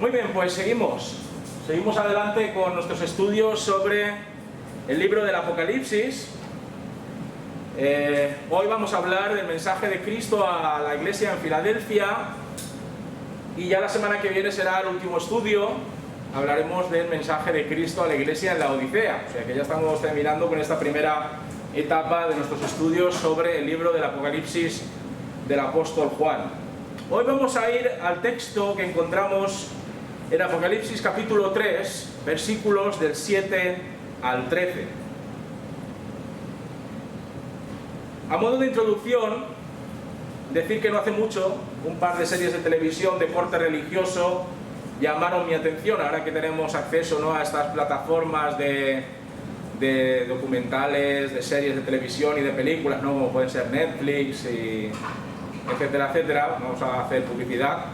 Muy bien, pues seguimos adelante con nuestros estudios sobre el libro del Apocalipsis. Hoy vamos a hablar del mensaje de Cristo a la iglesia en Filadelfia y ya la semana que viene será el último estudio. Hablaremos del mensaje de Cristo a la iglesia en la Odisea, o sea que ya estamos terminando con esta primera etapa de nuestros estudios sobre el libro del Apocalipsis del apóstol Juan. Hoy vamos a ir al texto que encontramos en Apocalipsis capítulo 3, versículos del 7 al 13. A modo de introducción, decir que no hace mucho un par de series de televisión de corte religioso llamaron mi atención, ahora que tenemos acceso, ¿no?, a estas plataformas de documentales, de series de televisión y de películas, ¿no?, como pueden ser Netflix, y etcétera, etcétera. Vamos a hacer publicidad,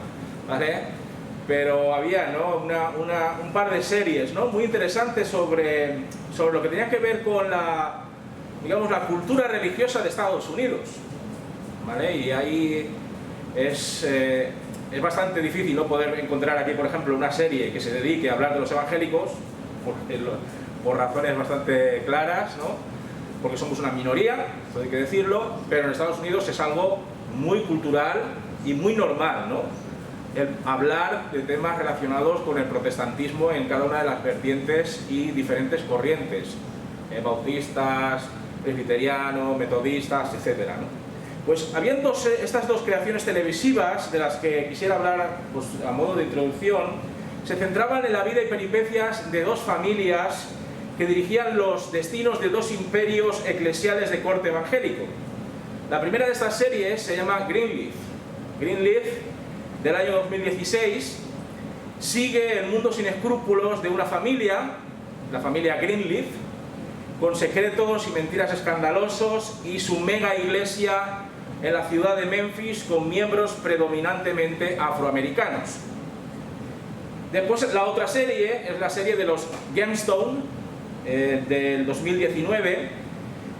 ¿vale? Pero había, ¿no?, un par de series, ¿no?, muy interesantes sobre lo que tenía que ver con la cultura religiosa de Estados Unidos, ¿vale? Y ahí es bastante difícil, ¿no?, poder encontrar aquí, por ejemplo, una serie que se dedique a hablar de los evangélicos, por razones bastante claras, ¿no?, porque somos una minoría, esto hay que decirlo, pero en Estados Unidos es algo muy cultural y muy normal, ¿no?, el hablar de temas relacionados con el protestantismo en cada una de las vertientes y diferentes corrientes, bautistas, presbiterianos, metodistas, etcétera, ¿no? Pues habían estas dos creaciones televisivas de las que quisiera hablar, pues, a modo de introducción. Se centraban en la vida y peripecias de dos familias que dirigían los destinos de dos imperios eclesiales de corte evangélico. La primera de estas series se llama Greenleaf. Greenleaf, del año 2016, sigue el mundo sin escrúpulos de una familia, la familia Greenleaf, con secretos y mentiras escandalosos, y su mega iglesia en la ciudad de Memphis con miembros predominantemente afroamericanos. Después la otra serie es la serie de los Gemstone, del 2019,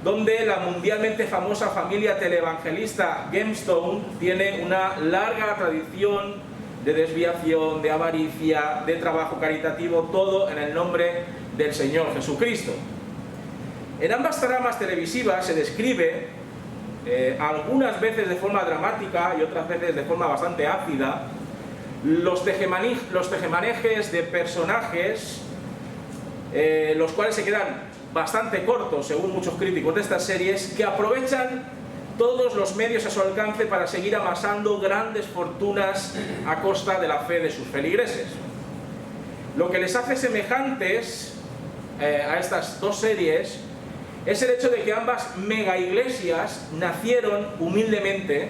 donde la mundialmente famosa familia televangelista Gemstone tiene una larga tradición de desviación, de avaricia, de trabajo caritativo, todo en el nombre del Señor Jesucristo. En ambas tramas televisivas se describe, algunas veces de forma dramática y otras veces de forma bastante ácida, los tejemanejes de personajes, los cuales se quedan bastante cortos, según muchos críticos de estas series, que aprovechan todos los medios a su alcance para seguir amasando grandes fortunas a costa de la fe de sus feligreses. Lo que les hace semejantes a estas dos series es el hecho de que ambas mega iglesias nacieron humildemente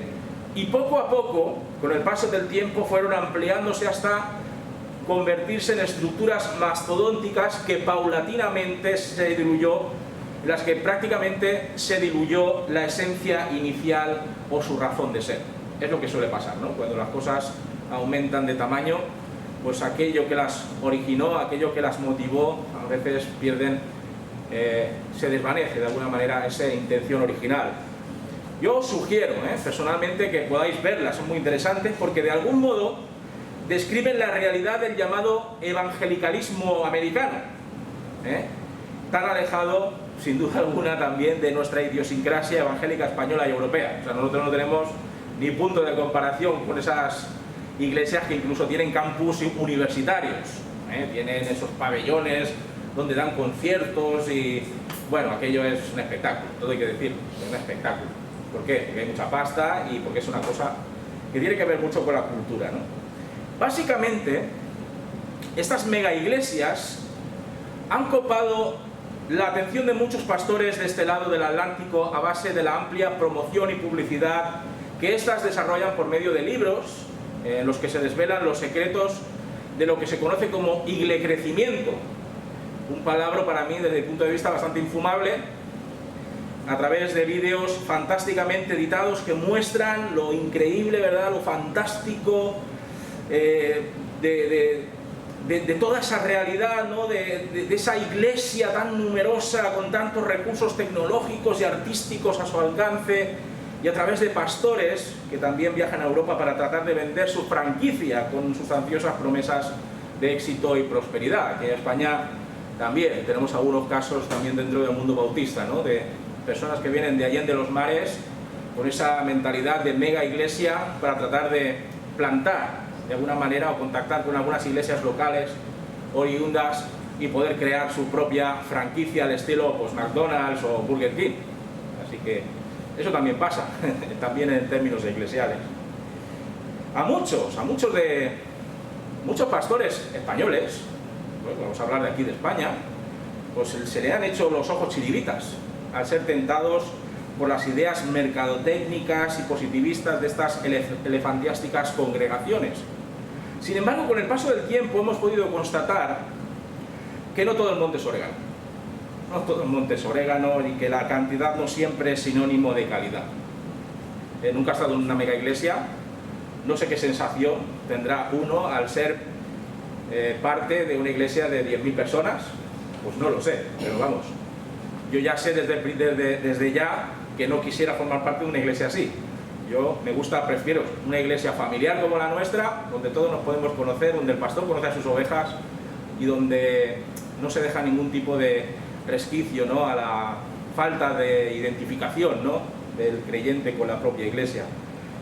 y poco a poco, con el paso del tiempo, fueron ampliándose hasta convertirse en estructuras mastodónticas que paulatinamente se diluyó, en las que prácticamente se diluyó la esencia inicial o su razón de ser. Es lo que suele pasar, ¿no? Cuando las cosas aumentan de tamaño, pues aquello que las originó, aquello que las motivó, a veces pierden, se desvanece de alguna manera esa intención original. Yo os sugiero, personalmente, que podáis verlas, son muy interesantes porque de algún modo describen la realidad del llamado evangelicalismo americano, tan alejado, sin duda alguna, también de nuestra idiosincrasia evangélica española y europea. O sea, nosotros no tenemos ni punto de comparación con esas iglesias que incluso tienen campus universitarios, tienen esos pabellones donde dan conciertos y, bueno, aquello es un espectáculo, todo hay que decirlo, es un espectáculo. ¿Por qué? Porque hay mucha pasta y porque es una cosa que tiene que ver mucho con la cultura, ¿no? Básicamente, estas mega iglesias han copado la atención de muchos pastores de este lado del Atlántico a base de la amplia promoción y publicidad que éstas desarrollan por medio de libros en los que se desvelan los secretos de lo que se conoce como iglecrecimiento, un palabra para mí desde el punto de vista bastante infumable, a través de vídeos fantásticamente editados que muestran lo increíble, ¿verdad?, lo fantástico de toda esa realidad, ¿no?, de esa iglesia tan numerosa, con tantos recursos tecnológicos y artísticos a su alcance, y a través de pastores que también viajan a Europa para tratar de vender su franquicia con sustanciosas promesas de éxito y prosperidad. Aquí en España también tenemos algunos casos también dentro del mundo bautista, ¿no?, de personas que vienen de allende los mares con esa mentalidad de mega iglesia para tratar de plantar de alguna manera o contactar con algunas iglesias locales oriundas y poder crear su propia franquicia al estilo pues, McDonald's o Burger King. Así que eso también pasa, también en términos eclesiales. A muchos pastores españoles, pues vamos a hablar de aquí de España, pues se le han hecho los ojos chiribitas al ser tentados por las ideas mercadotécnicas y positivistas de estas elefantiásticas congregaciones. Sin embargo, con el paso del tiempo hemos podido constatar que no todo el monte es orégano. No todo el monte es orégano y que la cantidad no siempre es sinónimo de calidad. Nunca he estado en una mega iglesia, no sé qué sensación tendrá uno al ser parte de una iglesia de 10.000 personas, pues no lo sé, pero vamos, yo ya sé desde ya que no quisiera formar parte de una iglesia así. Yo prefiero una iglesia familiar como la nuestra, donde todos nos podemos conocer, donde el pastor conoce a sus ovejas y donde no se deja ningún tipo de resquicio, ¿no?, a la falta de identificación, ¿no?, del creyente con la propia iglesia.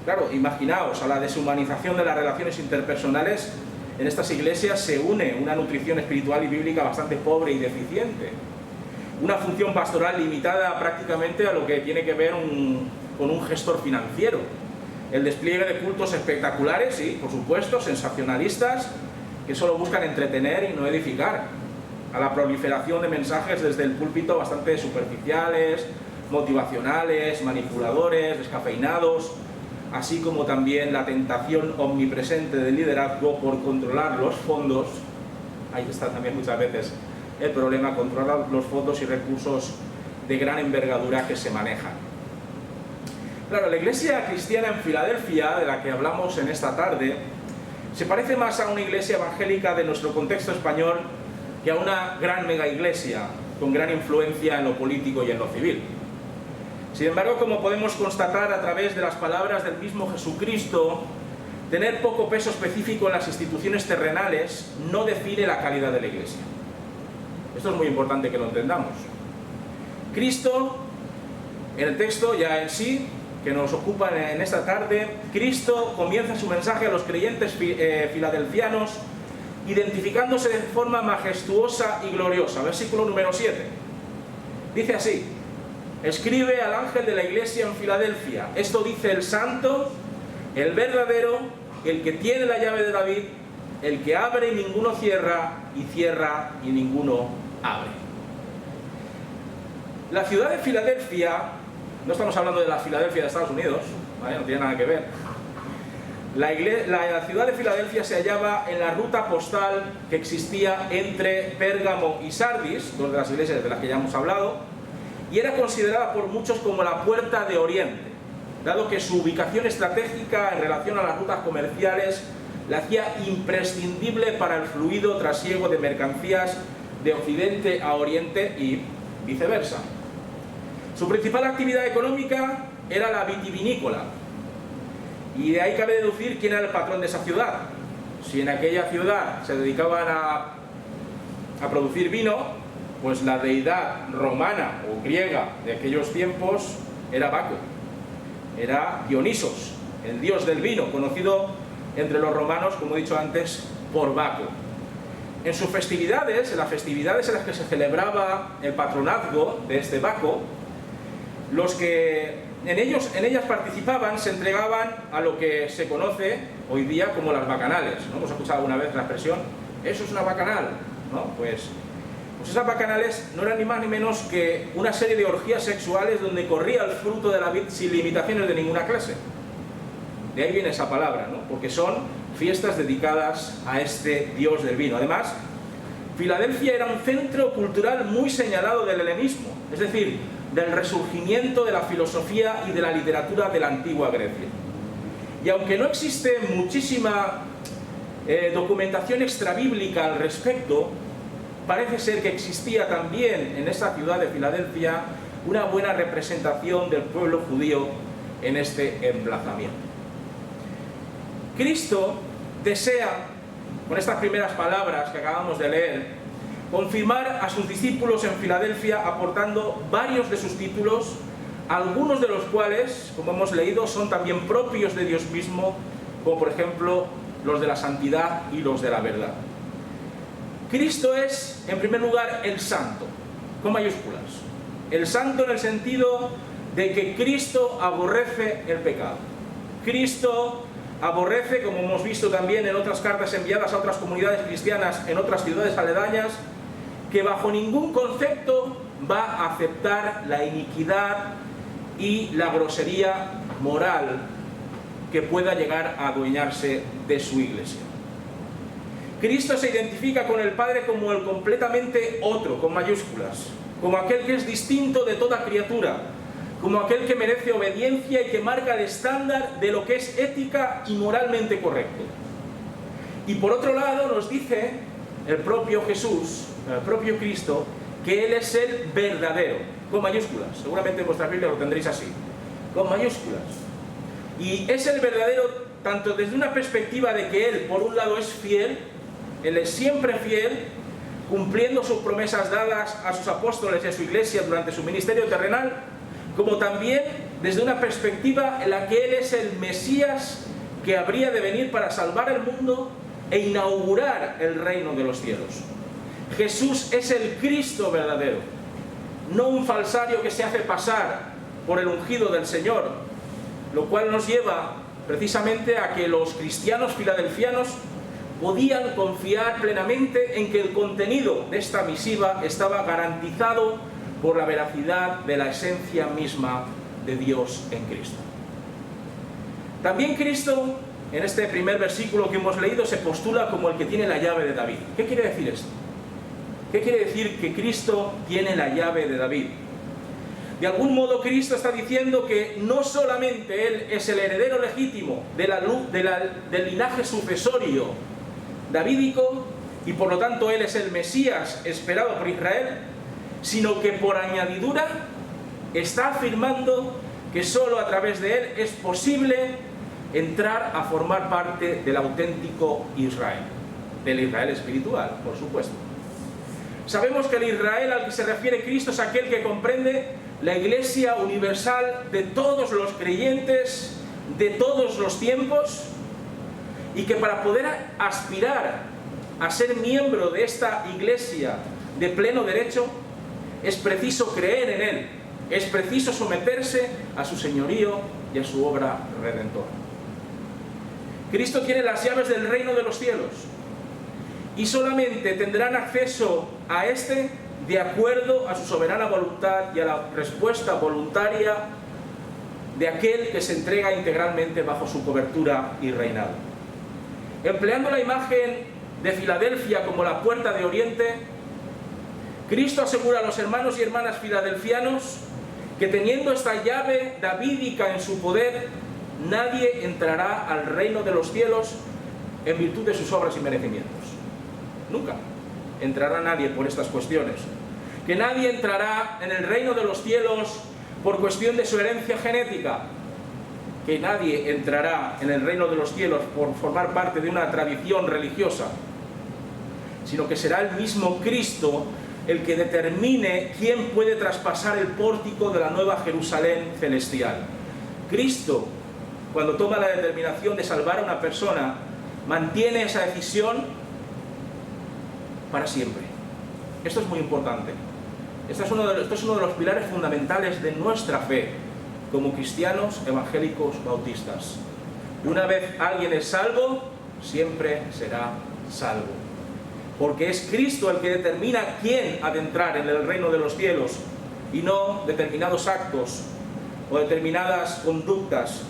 Claro, imaginaos, a la deshumanización de las relaciones interpersonales, en estas iglesias se une una nutrición espiritual y bíblica bastante pobre y deficiente. Una función pastoral limitada prácticamente a lo que tiene que ver con un gestor financiero. El despliegue de cultos espectaculares, sí, por supuesto, sensacionalistas, que solo buscan entretener y no edificar. A la proliferación de mensajes desde el púlpito bastante superficiales, motivacionales, manipuladores, descafeinados, así como también la tentación omnipresente del liderazgo por controlar los fondos. Ahí está también muchas veces el problema, controlar los fondos y recursos de gran envergadura que se manejan. Claro, la iglesia cristiana en Filadelfia, de la que hablamos en esta tarde, se parece más a una iglesia evangélica de nuestro contexto español que a una gran mega iglesia con gran influencia en lo político y en lo civil. Sin embargo, como podemos constatar a través de las palabras del mismo Jesucristo, tener poco peso específico en las instituciones terrenales no define la calidad de la iglesia. Esto es muy importante que lo entendamos. Cristo, en el texto ya en sí, que nos ocupa en esta tarde, Cristo comienza su mensaje a los creyentes filadelfianos identificándose de forma majestuosa y gloriosa. Versículo número 7. Dice así: escribe al ángel de la iglesia en Filadelfia, esto dice el santo, el verdadero, el que tiene la llave de David, el que abre y ninguno cierra, y cierra y ninguno abre. La ciudad de Filadelfia, no estamos hablando de la Filadelfia de Estados Unidos, ¿vale?, no tiene nada que ver. La ciudad de Filadelfia se hallaba en la ruta postal que existía entre Pérgamo y Sardis, dos de las iglesias de las que ya hemos hablado, y era considerada por muchos como la puerta de Oriente, dado que su ubicación estratégica en relación a las rutas comerciales la hacía imprescindible para el fluido trasiego de mercancías de Occidente a Oriente y viceversa. Su principal actividad económica era la vitivinícola, y de ahí cabe deducir quién era el patrón de esa ciudad. Si en aquella ciudad se dedicaban a producir vino, pues la deidad romana o griega de aquellos tiempos era Baco, era Dionisos, el dios del vino, conocido entre los romanos, como he dicho antes, por Baco. En sus festividades, en las festividades en las que se celebraba el patronazgo de este Baco, los que en ellas participaban se entregaban a lo que se conoce hoy día como las bacanales, ¿no? ¿Hemos escuchado alguna vez la expresión? Eso es una bacanal, ¿no? Pues esas bacanales no eran ni más ni menos que una serie de orgías sexuales donde corría el fruto de la vid sin limitaciones de ninguna clase. De ahí viene esa palabra, ¿no? Porque son fiestas dedicadas a este dios del vino. Además, Filadelfia era un centro cultural muy señalado del helenismo, es decir, del resurgimiento de la filosofía y de la literatura de la antigua Grecia. Y aunque no existe muchísima documentación extrabíblica al respecto, parece ser que existía también en esta ciudad de Filadelfia una buena representación del pueblo judío en este emplazamiento. Cristo desea, con estas primeras palabras que acabamos de leer, confirmar a sus discípulos en Filadelfia aportando varios de sus títulos, algunos de los cuales, como hemos leído, son también propios de Dios mismo, como por ejemplo los de la santidad y los de la verdad. Cristo es, en primer lugar, el santo, con mayúsculas. El santo en el sentido de que Cristo aborrece el pecado. Cristo aborrece, como hemos visto también en otras cartas enviadas a otras comunidades cristianas en otras ciudades aledañas, que bajo ningún concepto va a aceptar la iniquidad y la grosería moral que pueda llegar a adueñarse de su iglesia. Cristo se identifica con el Padre como el completamente otro, con mayúsculas, como aquel que es distinto de toda criatura, como aquel que merece obediencia y que marca el estándar de lo que es ética y moralmente correcto. Y por otro lado nos dice el propio Jesús, el propio Cristo, que Él es el verdadero, con mayúsculas. Seguramente en vuestra Biblia lo tendréis así, con mayúsculas. Y es el verdadero tanto desde una perspectiva de que Él, por un lado, es fiel, Él es siempre fiel, cumpliendo sus promesas dadas a sus apóstoles y a su iglesia durante su ministerio terrenal, como también desde una perspectiva en la que Él es el Mesías que habría de venir para salvar el mundo e inaugurar el reino de los cielos. Jesús es el Cristo verdadero, no un falsario que se hace pasar por el ungido del Señor, lo cual nos lleva precisamente a que los cristianos filadelfianos podían confiar plenamente en que el contenido de esta misiva estaba garantizado por la veracidad de la esencia misma de Dios en Cristo. También Cristo, en este primer versículo que hemos leído, se postula como el que tiene la llave de David. ¿Qué quiere decir esto? ¿Qué quiere decir que Cristo tiene la llave de David? De algún modo Cristo está diciendo que no solamente Él es el heredero legítimo del linaje sucesorio davídico, y por lo tanto Él es el Mesías esperado por Israel, sino que por añadidura está afirmando que solo a través de Él es posible entrar a formar parte del auténtico Israel, del Israel espiritual, por supuesto. Sabemos que el Israel al que se refiere Cristo es aquel que comprende la Iglesia universal de todos los creyentes, de todos los tiempos, y que para poder aspirar a ser miembro de esta Iglesia de pleno derecho, es preciso creer en Él, es preciso someterse a su señorío y a su obra redentora. Cristo tiene las llaves del reino de los cielos, y solamente tendrán acceso a este de acuerdo a su soberana voluntad y a la respuesta voluntaria de aquel que se entrega integralmente bajo su cobertura y reinado. Empleando la imagen de Filadelfia como la puerta de Oriente, Cristo asegura a los hermanos y hermanas filadelfianos que teniendo esta llave davídica en su poder, nadie entrará al reino de los cielos en virtud de sus obras y merecimientos. Nunca entrará nadie por estas cuestiones. Que nadie entrará en el reino de los cielos por cuestión de su herencia genética. Que nadie entrará en el reino de los cielos por formar parte de una tradición religiosa. Sino que será el mismo Cristo el que determine quién puede traspasar el pórtico de la nueva Jerusalén celestial. Cristo, cuando toma la determinación de salvar a una persona, mantiene esa decisión para siempre. Esto es muy importante. Esto es uno de los pilares fundamentales de nuestra fe como cristianos evangélicos bautistas. Una vez alguien es salvo, siempre será salvo. Porque es Cristo el que determina quién ha de entrar en el reino de los cielos y no determinados actos o determinadas conductas.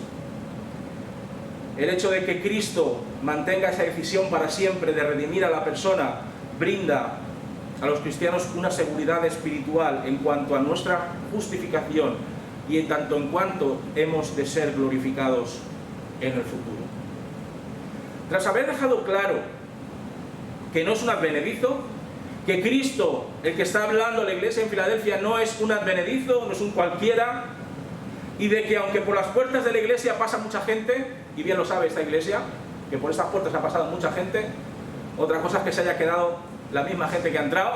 El hecho de que Cristo mantenga esa decisión para siempre de redimir a la persona brinda a los cristianos una seguridad espiritual en cuanto a nuestra justificación y en tanto en cuanto hemos de ser glorificados en el futuro. Tras haber dejado claro que no es un advenedizo, que Cristo, el que está hablando a la iglesia en Filadelfia, no es un advenedizo, no es un cualquiera, y de que aunque por las puertas de la iglesia pasa mucha gente, y bien lo sabe esta iglesia, que por estas puertas ha pasado mucha gente, otra cosa es que se haya quedado la misma gente que ha entrado,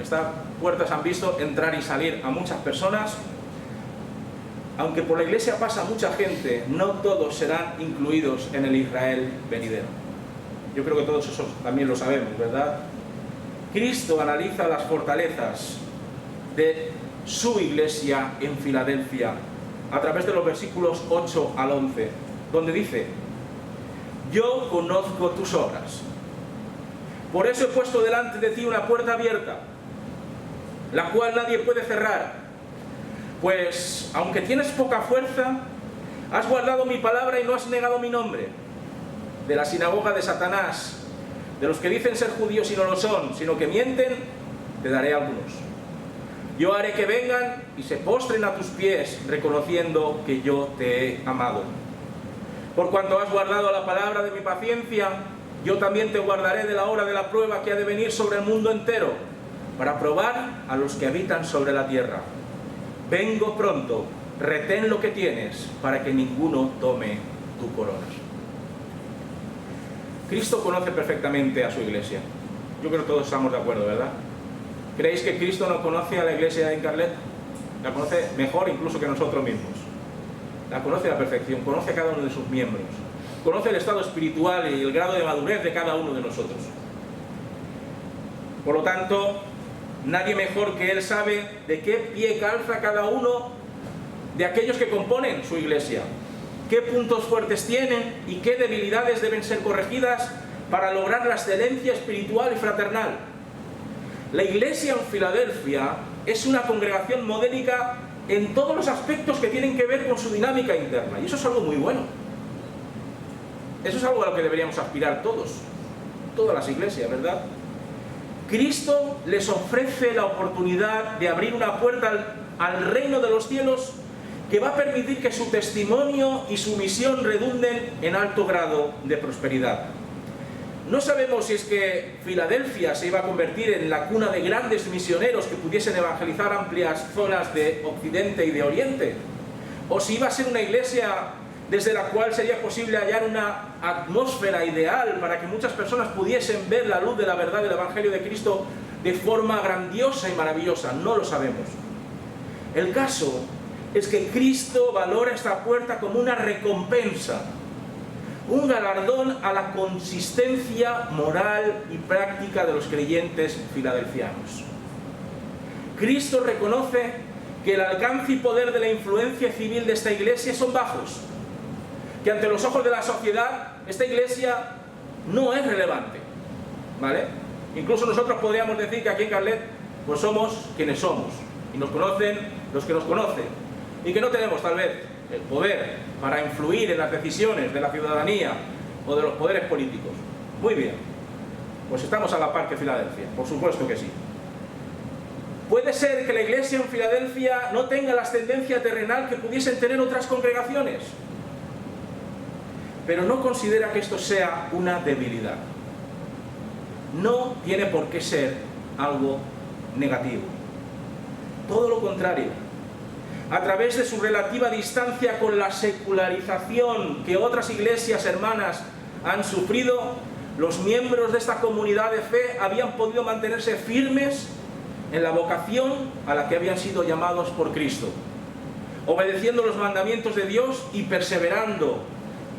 estas puertas han visto entrar y salir a muchas personas. Aunque por la iglesia pasa mucha gente, no todos serán incluidos en el Israel venidero. Yo creo que todos esos también lo sabemos, ¿verdad? Cristo analiza las fortalezas de su iglesia en Filadelfia a través de los versículos 8 al 11, donde dice: yo conozco tus obras, por eso he puesto delante de ti una puerta abierta, la cual nadie puede cerrar. Pues, aunque tienes poca fuerza, has guardado mi palabra y no has negado mi nombre. De la sinagoga de Satanás, de los que dicen ser judíos y no lo son, sino que mienten, te daré algunos. Yo haré que vengan y se postren a tus pies, reconociendo que yo te he amado. Por cuanto has guardado la palabra de mi paciencia, yo también te guardaré de la hora de la prueba que ha de venir sobre el mundo entero, para probar a los que habitan sobre la tierra. Vengo pronto, retén lo que tienes, para que ninguno tome tu corona. Cristo conoce perfectamente a su iglesia. Yo creo que todos estamos de acuerdo, ¿verdad? ¿Creéis que Cristo no conoce a la iglesia de Incarlet? La conoce mejor incluso que nosotros mismos. La conoce a la perfección, conoce a cada uno de sus miembros. Conoce el estado espiritual y el grado de madurez de cada uno de nosotros. Por lo tanto, nadie mejor que Él sabe de qué pie calza cada uno de aquellos que componen su iglesia, qué puntos fuertes tienen y qué debilidades deben ser corregidas para lograr la excelencia espiritual y fraternal. La iglesia en Filadelfia es una congregación modélica en todos los aspectos que tienen que ver con su dinámica interna, y eso es algo muy bueno. Eso es algo a lo que deberíamos aspirar todos, todas las iglesias, ¿verdad? Cristo les ofrece la oportunidad de abrir una puerta al reino de los cielos que va a permitir que su testimonio y su misión redunden en alto grado de prosperidad. No sabemos si es que Filadelfia se iba a convertir en la cuna de grandes misioneros que pudiesen evangelizar amplias zonas de Occidente y de Oriente, o si iba a ser una iglesia desde la cual sería posible hallar una atmósfera ideal para que muchas personas pudiesen ver la luz de la verdad del Evangelio de Cristo de forma grandiosa y maravillosa. No lo sabemos. El caso es que Cristo valora esta puerta como una recompensa, un galardón a la consistencia moral y práctica de los creyentes filadelfianos. Cristo reconoce que el alcance y poder de la influencia civil de esta iglesia son bajos, que ante los ojos de la sociedad esta iglesia no es relevante, ¿vale? Incluso nosotros podríamos decir que aquí en Carlet pues somos quienes somos, y nos conocen los que nos conocen, y que no tenemos tal vez el poder para influir en las decisiones de la ciudadanía o de los poderes políticos. Muy bien, pues estamos a la par que Filadelfia, por supuesto que sí. Puede ser que la iglesia en Filadelfia no tenga la ascendencia terrenal que pudiesen tener otras congregaciones, pero no considera que esto sea una debilidad. No tiene por qué ser algo negativo. Todo lo contrario. A través de su relativa distancia con la secularización que otras iglesias hermanas han sufrido, los miembros de esta comunidad de fe habían podido mantenerse firmes en la vocación a la que habían sido llamados por Cristo, obedeciendo los mandamientos de Dios y perseverando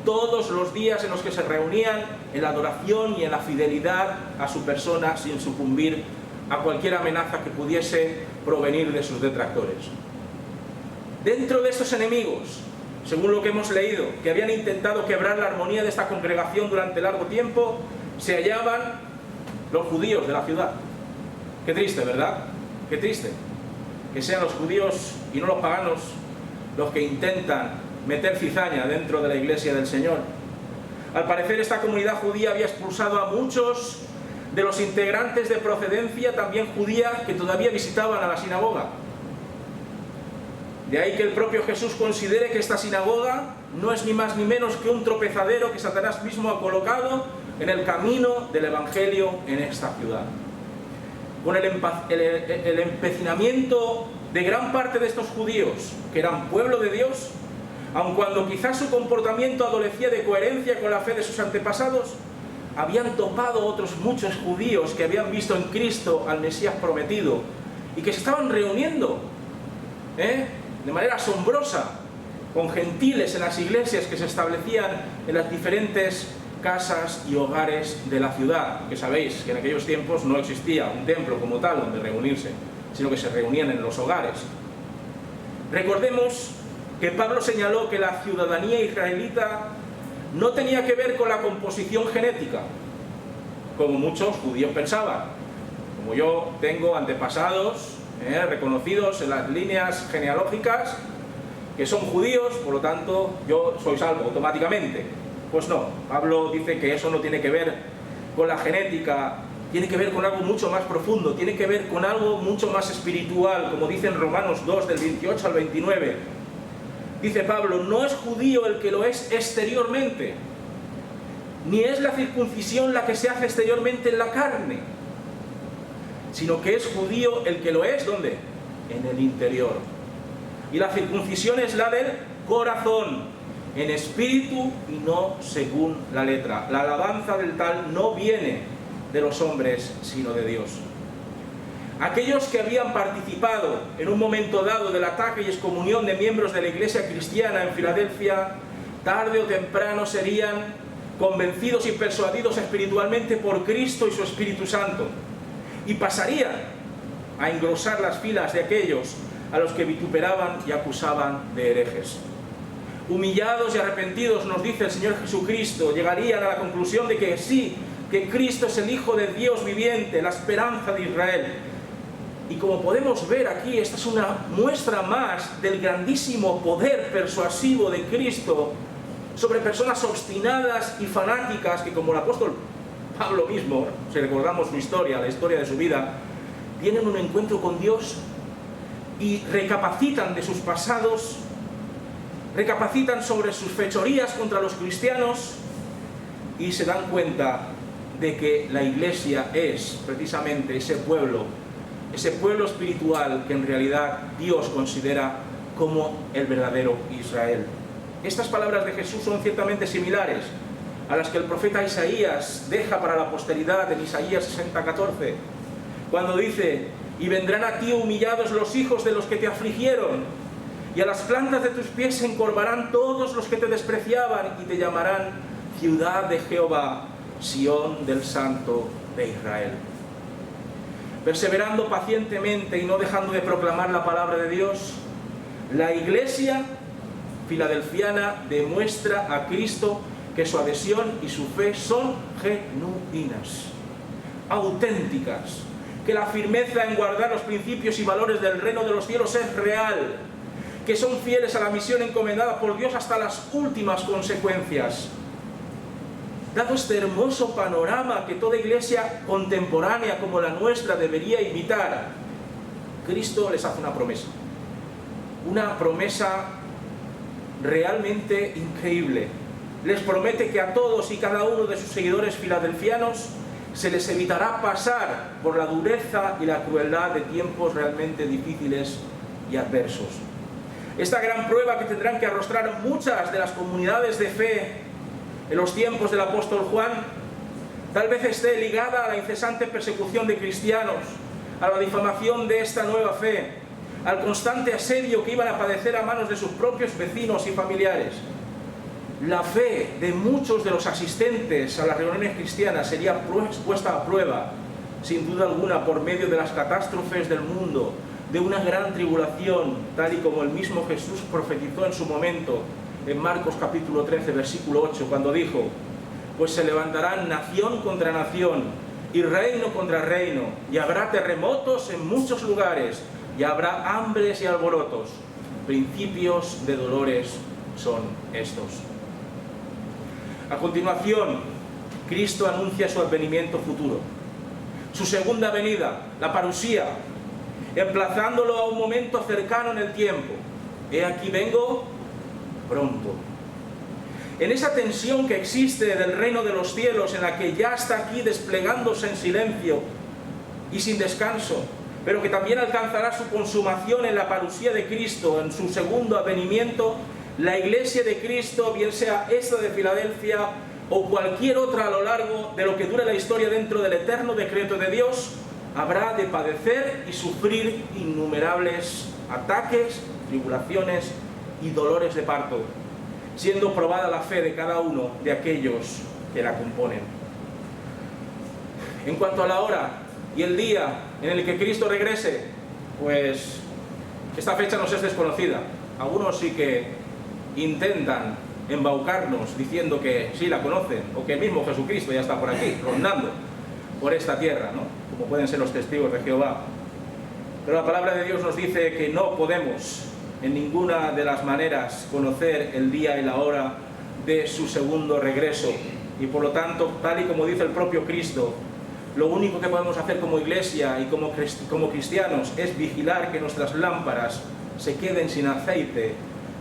todos los días en los que se reunían en la adoración y en la fidelidad a su persona, sin sucumbir a cualquier amenaza que pudiese provenir de sus detractores. Dentro de estos enemigos, según lo que hemos leído, que habían intentado quebrar la armonía de esta congregación durante largo tiempo, se hallaban los judíos de la ciudad. Qué triste, ¿verdad? Qué triste que sean los judíos y no los paganos los que intentan meter cizaña dentro de la iglesia del Señor. Al parecer esta comunidad judía había expulsado a muchos de los integrantes de procedencia también judía que todavía visitaban a la sinagoga. De ahí que el propio Jesús considere que esta sinagoga no es ni más ni menos que un tropezadero que Satanás mismo ha colocado en el camino del Evangelio en esta ciudad. Con el empecinamiento de gran parte de estos judíos, que eran pueblo de Dios, aun cuando quizás su comportamiento adolecía de coherencia con la fe de sus antepasados, habían topado otros muchos judíos que habían visto en Cristo al Mesías prometido y que se estaban reuniendo de manera asombrosa con gentiles en las iglesias que se establecían en las diferentes casas y hogares de la ciudad, que sabéis que en aquellos tiempos no existía un templo como tal donde reunirse, sino que se reunían en los hogares. Recordemos que Pablo señaló que la ciudadanía israelita no tenía que ver con la composición genética, como muchos judíos pensaban. Como yo tengo antepasados reconocidos en las líneas genealógicas que son judíos, por lo tanto yo soy salvo automáticamente. Pues no, Pablo dice que eso no tiene que ver con la genética, tiene que ver con algo mucho más profundo, tiene que ver con algo mucho más espiritual, como dice en Romanos 2, del 28 al 29. Dice Pablo, no es judío el que lo es exteriormente, ni es la circuncisión la que se hace exteriormente en la carne, sino que es judío el que lo es, ¿dónde? En el interior. Y la circuncisión es la del corazón, en espíritu y no según la letra. La alabanza del tal no viene de los hombres, sino de Dios. Aquellos que habían participado en un momento dado del ataque y excomunión de miembros de la iglesia cristiana en Filadelfia, tarde o temprano serían convencidos y persuadidos espiritualmente por Cristo y su Espíritu Santo, y pasarían a engrosar las filas de aquellos a los que vituperaban y acusaban de herejes. Humillados y arrepentidos, nos dice el Señor Jesucristo, llegarían a la conclusión de que sí, que Cristo es el Hijo de Dios viviente, la esperanza de Israel. Y como podemos ver aquí, esta es una muestra más del grandísimo poder persuasivo de Cristo sobre personas obstinadas y fanáticas que, como el apóstol Pablo mismo, si recordamos su historia, la historia de su vida, tienen un encuentro con Dios y recapacitan de sus pasados, recapacitan sobre sus fechorías contra los cristianos y se dan cuenta de que la iglesia es precisamente ese pueblo espiritual que en realidad Dios considera como el verdadero Israel. Estas palabras de Jesús son ciertamente similares a las que el profeta Isaías deja para la posteridad en Isaías 60:14, cuando dice: y vendrán a ti humillados los hijos de los que te afligieron, y a las plantas de tus pies se encorvarán todos los que te despreciaban, y te llamarán ciudad de Jehová, Sión del Santo de Israel. Perseverando pacientemente y no dejando de proclamar la palabra de Dios, la iglesia filadelfiana demuestra a Cristo que su adhesión y su fe son genuinas, auténticas, que la firmeza en guardar los principios y valores del reino de los cielos es real, que son fieles a la misión encomendada por Dios hasta las últimas consecuencias. Dado este hermoso panorama que toda iglesia contemporánea como la nuestra debería imitar, Cristo les hace una promesa realmente increíble. Les promete que a todos y cada uno de sus seguidores filadelfianos se les evitará pasar por la dureza y la crueldad de tiempos realmente difíciles y adversos. Esta gran prueba que tendrán que arrostrar muchas de las comunidades de fe en los tiempos del apóstol Juan, tal vez esté ligada a la incesante persecución de cristianos, a la difamación de esta nueva fe, al constante asedio que iban a padecer a manos de sus propios vecinos y familiares. La fe de muchos de los asistentes a las reuniones cristianas sería puesta a prueba, sin duda alguna, por medio de las catástrofes del mundo, de una gran tribulación, tal y como el mismo Jesús profetizó en su momento, en Marcos capítulo 13, versículo 8, cuando dijo: pues se levantarán nación contra nación, y reino contra reino, y habrá terremotos en muchos lugares, y habrá hambres y alborotos. Principios de dolores son estos. A continuación, Cristo anuncia su advenimiento futuro, su segunda venida, la parusía, emplazándolo a un momento cercano en el tiempo. He aquí vengo pronto. En esa tensión que existe del reino de los cielos, en la que ya está aquí desplegándose en silencio y sin descanso, pero que también alcanzará su consumación en la parusía de Cristo, en su segundo advenimiento, la Iglesia de Cristo, bien sea esta de Filadelfia o cualquier otra a lo largo de lo que dure la historia dentro del eterno decreto de Dios, habrá de padecer y sufrir innumerables ataques, tribulaciones y dolores de parto, siendo probada la fe de cada uno de aquellos que la componen. En cuanto a la hora y el día en el que Cristo regrese, pues esta fecha nos es desconocida. Algunos sí que intentan embaucarnos diciendo que sí la conocen, o que el mismo Jesucristo ya está por aquí, rondando por esta tierra, ¿no? Como pueden ser los testigos de Jehová. Pero la palabra de Dios nos dice que no podemos en ninguna de las maneras conocer el día y la hora de su segundo regreso, y por lo tanto, tal y como dice el propio Cristo, lo único que podemos hacer como iglesia y como cristianos es vigilar que nuestras lámparas se queden sin aceite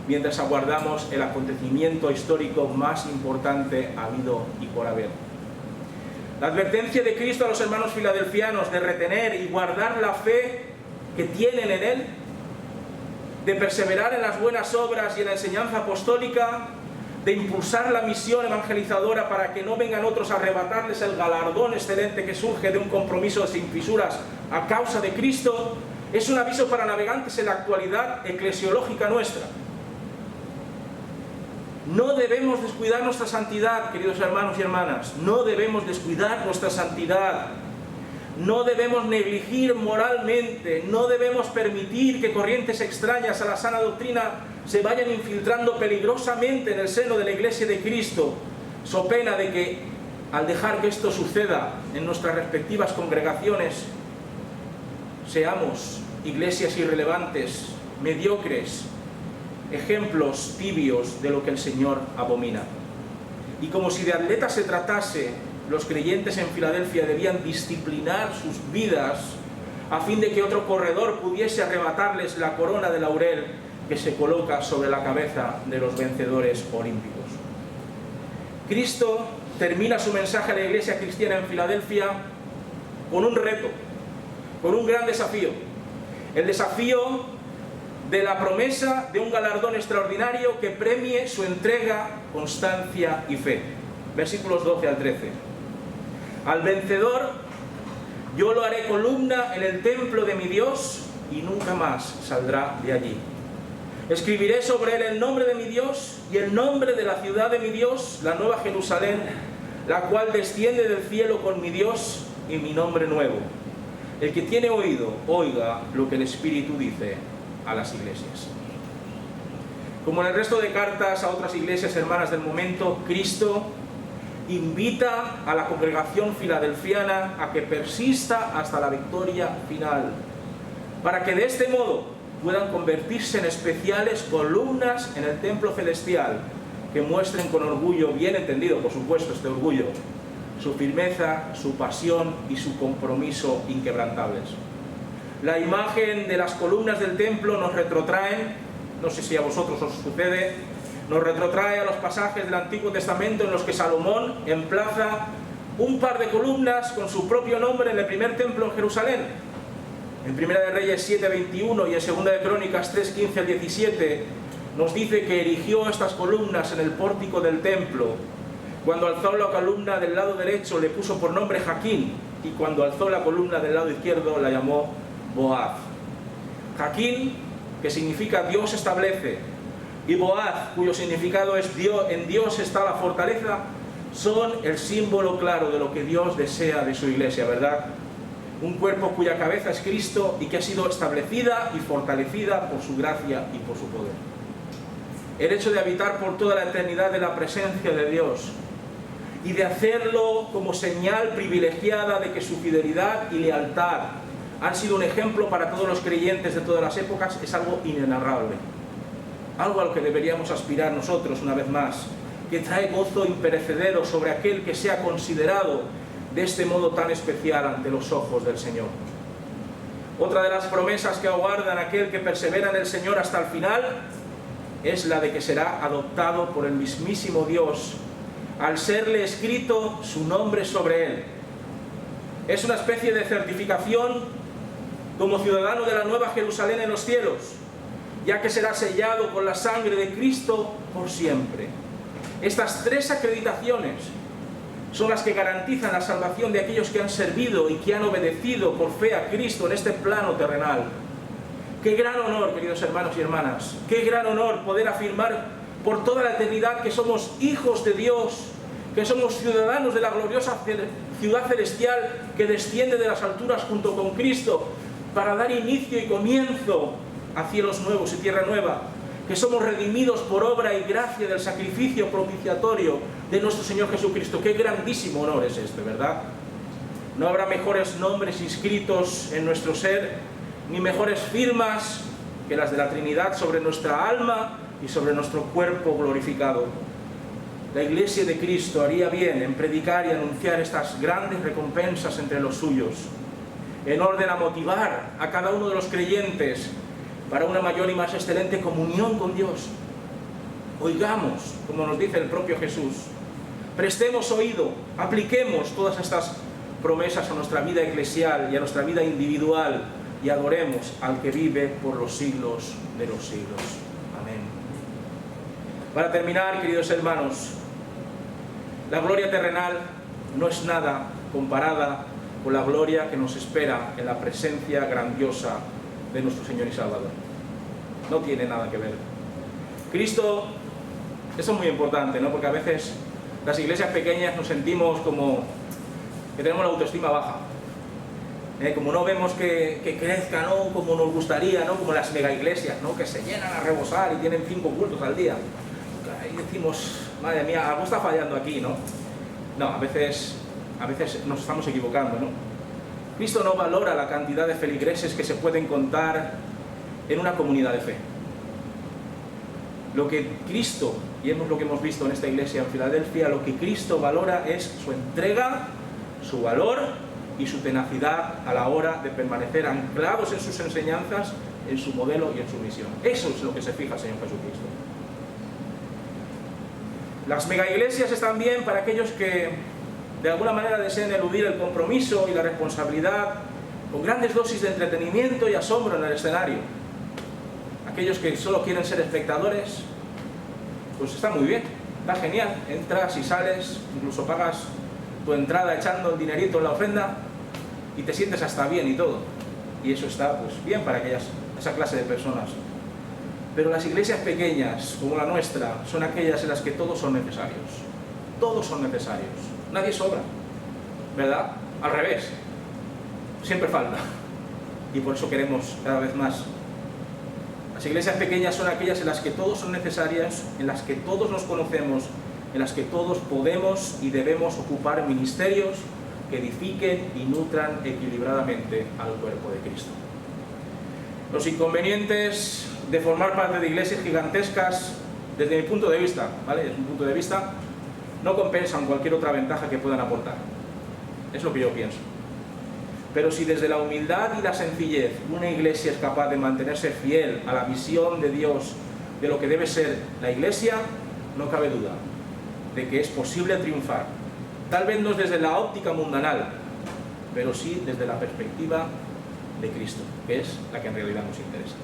mientras aguardamos el acontecimiento histórico más importante habido y por haber. La advertencia de Cristo a los hermanos filadelfianos de retener y guardar la fe que tienen en Él, de perseverar en las buenas obras y en la enseñanza apostólica, de impulsar la misión evangelizadora para que no vengan otros a arrebatarles el galardón excelente que surge de un compromiso sin fisuras a causa de Cristo, es un aviso para navegantes en la actualidad eclesiológica nuestra. No debemos descuidar nuestra santidad, queridos hermanos y hermanas, no debemos descuidar nuestra santidad. No debemos negligir moralmente, no debemos permitir que corrientes extrañas a la sana doctrina se vayan infiltrando peligrosamente en el seno de la Iglesia de Cristo, so pena de que, al dejar que esto suceda en nuestras respectivas congregaciones, seamos iglesias irrelevantes, mediocres, ejemplos tibios de lo que el Señor abomina. Y como si de atletas se tratase, los creyentes en Filadelfia debían disciplinar sus vidas a fin de que otro corredor pudiese arrebatarles la corona de laurel que se coloca sobre la cabeza de los vencedores olímpicos. Cristo termina su mensaje a la iglesia cristiana en Filadelfia con un reto, con un gran desafío. El desafío de la promesa de un galardón extraordinario que premie su entrega, constancia y fe. Versículos 12 al 13. Al vencedor yo lo haré columna en el templo de mi Dios y nunca más saldrá de allí. Escribiré sobre él el nombre de mi Dios y el nombre de la ciudad de mi Dios, la nueva Jerusalén, la cual desciende del cielo con mi Dios y mi nombre nuevo. El que tiene oído, oiga lo que el Espíritu dice a las iglesias. Como en el resto de cartas a otras iglesias hermanas del momento, Cristo invita a la congregación filadelfiana a que persista hasta la victoria final, para que de este modo puedan convertirse en especiales columnas en el templo celestial, que muestren con orgullo, bien entendido por supuesto este orgullo, su firmeza, su pasión y su compromiso inquebrantables. La imagen de las columnas del templo nos retrotraen, no sé si a vosotros os sucede, nos retrotrae a los pasajes del Antiguo Testamento en los que Salomón emplaza un par de columnas con su propio nombre en el primer templo en Jerusalén. En Primera de Reyes 7:21 y en Segunda de Crónicas 3:15 al 17 nos dice que erigió estas columnas en el pórtico del templo. Cuando alzó la columna del lado derecho le puso por nombre Jaquín, y cuando alzó la columna del lado izquierdo la llamó Boaz. Jaquín, que significa Dios establece, y Boaz, cuyo significado es Dios, en Dios está la fortaleza, son el símbolo claro de lo que Dios desea de su iglesia, ¿verdad? Un cuerpo cuya cabeza es Cristo y que ha sido establecida y fortalecida por su gracia y por su poder. El hecho de habitar por toda la eternidad de la presencia de Dios y de hacerlo como señal privilegiada de que su fidelidad y lealtad han sido un ejemplo para todos los creyentes de todas las épocas es algo inenarrable. Algo a lo que deberíamos aspirar nosotros una vez más, que trae gozo imperecedero sobre aquel que sea considerado de este modo tan especial ante los ojos del Señor. Otra de las promesas que aguardan aquel que persevera en el Señor hasta el final es la de que será adoptado por el mismísimo Dios al serle escrito su nombre sobre él. Es una especie de certificación como ciudadano de la nueva Jerusalén en los cielos, ya que será sellado con la sangre de Cristo por siempre. Estas tres acreditaciones son las que garantizan la salvación de aquellos que han servido y que han obedecido por fe a Cristo en este plano terrenal. Qué gran honor, queridos hermanos y hermanas, qué gran honor poder afirmar por toda la eternidad que somos hijos de Dios, que somos ciudadanos de la gloriosa ciudad celestial que desciende de las alturas junto con Cristo para dar inicio y comienzo a cielos nuevos y tierra nueva, que somos redimidos por obra y gracia del sacrificio propiciatorio de nuestro Señor Jesucristo. Qué grandísimo honor es este, ¿verdad? No habrá mejores nombres inscritos en nuestro ser, ni mejores firmas que las de la Trinidad sobre nuestra alma y sobre nuestro cuerpo glorificado. La Iglesia de Cristo haría bien en predicar y anunciar estas grandes recompensas entre los suyos, en orden a motivar a cada uno de los creyentes para una mayor y más excelente comunión con Dios. Oigamos, como nos dice el propio Jesús, prestemos oído, apliquemos todas estas promesas a nuestra vida eclesial y a nuestra vida individual y adoremos al que vive por los siglos de los siglos. Amén. Para terminar, queridos hermanos, la gloria terrenal no es nada comparada con la gloria que nos espera en la presencia grandiosa de nuestro Señor y Salvador. No tiene nada que ver. Cristo, eso es muy importante, ¿no? Porque a veces las iglesias pequeñas nos sentimos como que tenemos la autoestima baja. Como no vemos que crezca, ¿no? Como nos gustaría, ¿no? Como las mega iglesias, ¿no? Que se llenan a rebosar y tienen 5 cultos al día. Y decimos, madre mía, algo está fallando aquí, ¿no? No, a veces nos estamos equivocando, ¿no? Cristo no valora la cantidad de feligreses que se pueden contar en una comunidad de fe. Lo que Cristo, y es lo que hemos visto en esta iglesia en Filadelfia, lo que Cristo valora es su entrega, su valor y su tenacidad a la hora de permanecer anclados en sus enseñanzas, en su modelo y en su misión. Eso es lo que se fija el Señor Jesucristo. Las megaiglesias están bien para aquellos que de alguna manera desean eludir el compromiso y la responsabilidad con grandes dosis de entretenimiento y asombro en el escenario. Aquellos que solo quieren ser espectadores, pues está muy bien, está genial, entras y sales, incluso pagas tu entrada echando el dinerito en la ofrenda y te sientes hasta bien y todo. Y eso está pues bien para esa clase de personas. Pero las iglesias pequeñas, como la nuestra, son aquellas en las que todos son necesarios. Todos son necesarios. Nadie sobra, ¿verdad? Al revés. Siempre falta. Y por eso queremos cada vez más. Las iglesias pequeñas son aquellas en las que todos son necesarias, en las que todos nos conocemos, en las que todos podemos y debemos ocupar ministerios que edifiquen y nutran equilibradamente al cuerpo de Cristo. Los inconvenientes de formar parte de iglesias gigantescas, desde mi punto de vista, ¿vale? Desde mi punto de vista, no compensan cualquier otra ventaja que puedan aportar. Es lo que yo pienso. Pero si desde la humildad y la sencillez una iglesia es capaz de mantenerse fiel a la visión de Dios de lo que debe ser la iglesia, no cabe duda de que es posible triunfar. Tal vez no desde la óptica mundanal, pero sí desde la perspectiva de Cristo, que es la que en realidad nos interesa.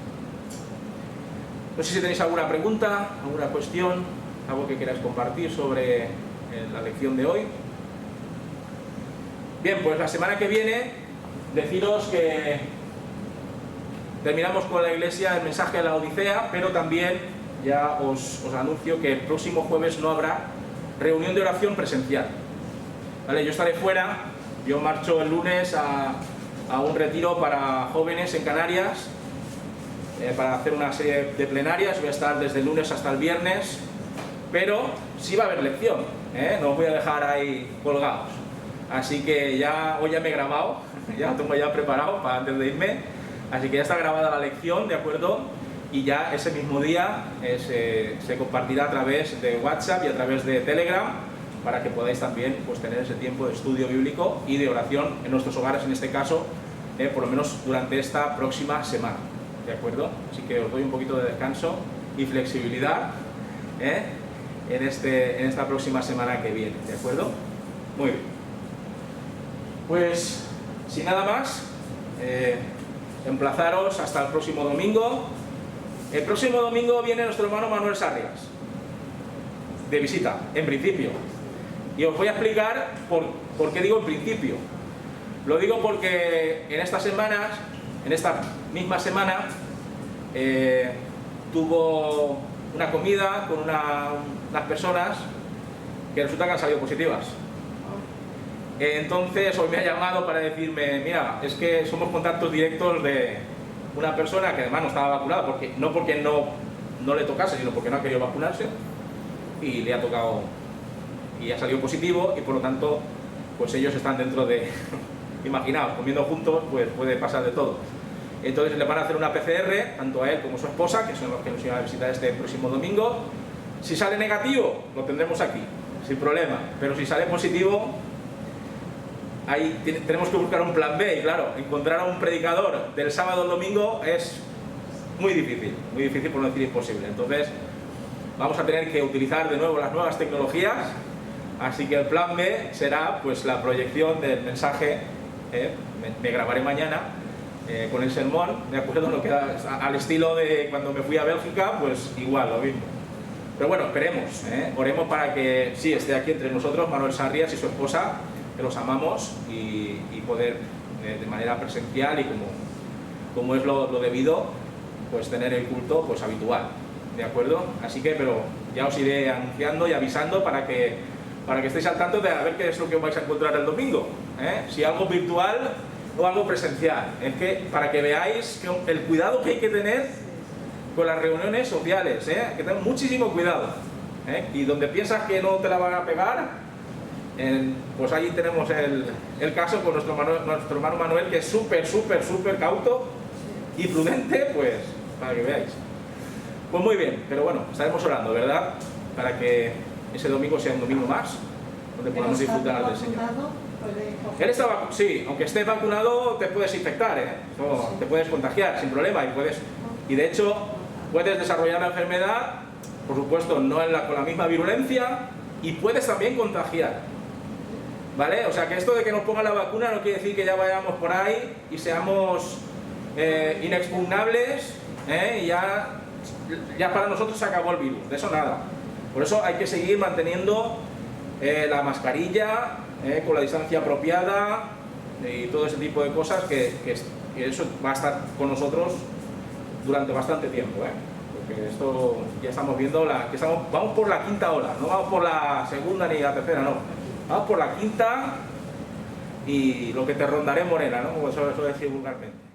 No sé si tenéis alguna pregunta, alguna cuestión, algo que queráis compartir sobre la lección de hoy. Bien, pues la semana que viene, deciros que terminamos con la iglesia el mensaje de la Odisea, pero también ya os anuncio que el próximo jueves no habrá reunión de oración presencial. ¿Vale? Yo estaré fuera, yo marcho el lunes a un retiro para jóvenes en Canarias, para hacer una serie de plenarias. Voy a estar desde el lunes hasta el viernes, pero sí va a haber lección, no os voy a dejar ahí colgados. Así que hoy ya me he grabado, ya lo tengo ya preparado para antes de irme, así que ya está grabada la lección, ¿de acuerdo? Y ya ese mismo día se compartirá a través de WhatsApp y a través de Telegram, para que podáis también pues, tener ese tiempo de estudio bíblico y de oración en nuestros hogares, en este caso, por lo menos durante esta próxima semana, ¿de acuerdo? Así que os doy un poquito de descanso y flexibilidad en esta próxima semana que viene, ¿de acuerdo? Muy bien. Pues, sin nada más, emplazaros hasta el próximo domingo. El próximo domingo viene nuestro hermano Manuel Sarrias, de visita, en principio. Y os voy a explicar por qué digo en principio. Lo digo porque en estas semanas, en esta misma semana, tuvo una comida con unas personas que resulta que han salido positivas. Entonces hoy me ha llamado para decirme, mira, es que somos contactos directos de una persona que además no estaba vacunada, no porque no le tocase, sino porque no ha querido vacunarse, y le ha tocado y ha salido positivo, y por lo tanto pues ellos están dentro de imaginaos, comiendo juntos pues puede pasar de todo. Entonces le van a hacer una PCR tanto a él como a su esposa, que son los que nos iban a visitar este próximo domingo. Si sale negativo, lo tendremos aquí sin problema, pero si sale positivo, ahí tenemos que buscar un plan B. Y claro, encontrar a un predicador del sábado al domingo es muy difícil por no decir imposible. Entonces vamos a tener que utilizar de nuevo las nuevas tecnologías, así que el plan B será pues la proyección del mensaje. Me grabaré mañana con el sermón, ¿de acuerdo? No queda al estilo de cuando me fui a Bélgica, pues igual, lo mismo. Pero bueno, esperemos, oremos para que sí esté aquí entre nosotros Manuel Sarrias y su esposa, que los amamos, y poder de manera presencial y como es lo debido, pues tener el culto pues habitual, ¿de acuerdo? Así que, pero ya os iré anunciando y avisando para que estéis al tanto de a ver qué es lo que os vais a encontrar el domingo, si algo virtual o algo presencial. Es que para que veáis el cuidado que hay que tener con las reuniones sociales, hay que tener muchísimo cuidado, y donde piensas que no te la van a pegar, pues allí tenemos el caso con nuestro hermano Manuel, que es súper cauto y prudente, pues para que veáis. Pues muy bien, pero bueno, estaremos orando, ¿verdad? Para que ese domingo sea un domingo más, donde podamos disfrutar del Señor. Él está sí, aunque estés vacunado te puedes infectar, te puedes contagiar sin problema, y de hecho puedes desarrollar la enfermedad, por supuesto no con la misma virulencia, y puedes también contagiar, ¿vale? O sea que esto de que nos pongan la vacuna no quiere decir que ya vayamos por ahí y seamos inexpugnables, y ya para nosotros se acabó el virus, de eso nada. Por eso hay que seguir manteniendo la mascarilla, con la distancia apropiada, y todo ese tipo de cosas, que eso va a estar con nosotros durante bastante tiempo, porque esto ya estamos viendo vamos por la quinta ola, no vamos por la segunda ni la tercera, no, vamos por la quinta, y lo que te rondaré morena, ¿no? Como eso decir vulgarmente.